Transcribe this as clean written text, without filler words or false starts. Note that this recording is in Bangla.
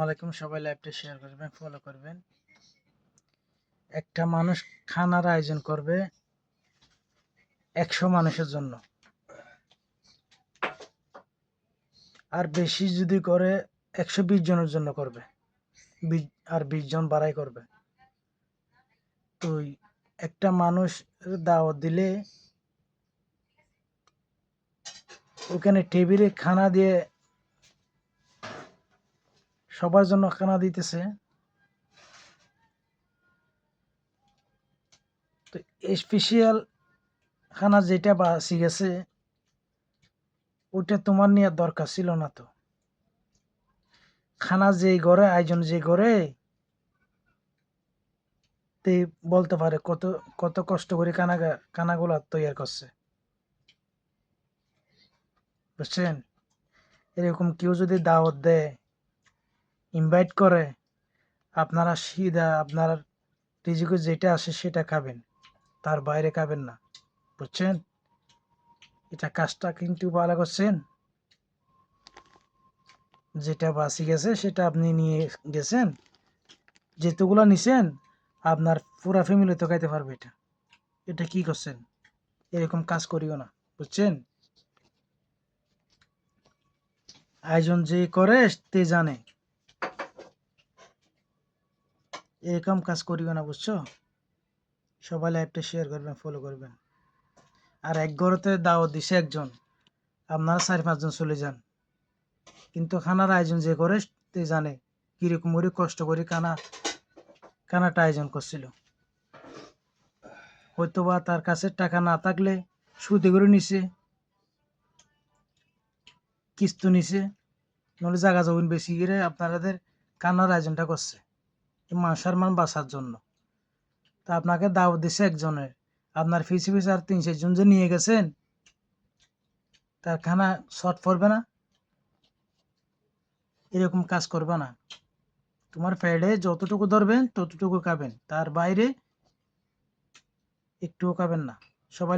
আলাইকুম, সবাই লাইভটা শেয়ার করবেন, ফলো করবেন। একটা মানুষ খানার আয়োজন করবে 100 মানুষের জন্য, আর বেশি যদি করে 120 জনের জন্য করবে, আর 20 জন বাড়াই করবে। তো একটা মানুষ দাওয়াত দিলে ওখানে টেবিলে খানা দিয়ে সবার জন্য খানা দিতেছে। তো স্পেশাল খানা যেটা বাঁচি গেছে ওইটা তোমার নেওয়ার দরকার ছিল না। তো খানা যেই ঘরে আয়োজন যে করে তে বলতে পারে কত কত কষ্ট করে খানাগুলো তৈরি করছে, বুঝছেন? এরকম কেউ যদি দাওয়াত দেয়, ইনভাইট করে, আপনারা সিধা আপনার রিজিকে যেটা আসে সেটা খাবেন, তার বাইরে খাবেন না, বুঝছেন? এটা কাজটা কিন্তু ভালো করছেন। যেটা বাঁচি গেছে সেটা আপনি নিয়ে গেছেন, যেতগুলো নিছেন আপনার পুরা ফ্যামিলি তো খাইতে পারবে। এটা এটা কি করছেন? এরকম কাজ করিও না, বুঝছেন? আয়োজন যে করে তে জানে, এরকম কাজ করিও না, বুঝছো? সবাই লাইভটা শেয়ার করবেন, ফলো করবেন। আর এক ঘরেতে দাওয়াত দিছে একজন, আপনারা 4-5 জন চলে যান, কিন্তু খানার আয়োজন যে করে তে জানে কিরকম করে কষ্ট করে খানাটা আয়োজন করছিল। হয়তোবা তার কাছে টাকা না থাকলে সুদে করে নিছে, কিস্তি নিছে, নইলে জায়গা জমিন বেশি করে আপনাদের খানার আয়োজনটা করছে এই মাসার মান বাঁচার জন্য। তা আপনাকে দাওয়াত দিছে একজনের, আপনার পিছে পিছে আর 3-4 জন যে নিয়ে গেছেন, তার খানা শর্ট পড়বে না? এরকম কাজ করবে না। তোমার পেটে যতটুকু ধরবেন ততটুকু খাবেন, তার বাইরে একটুও খাবেন না। সবাই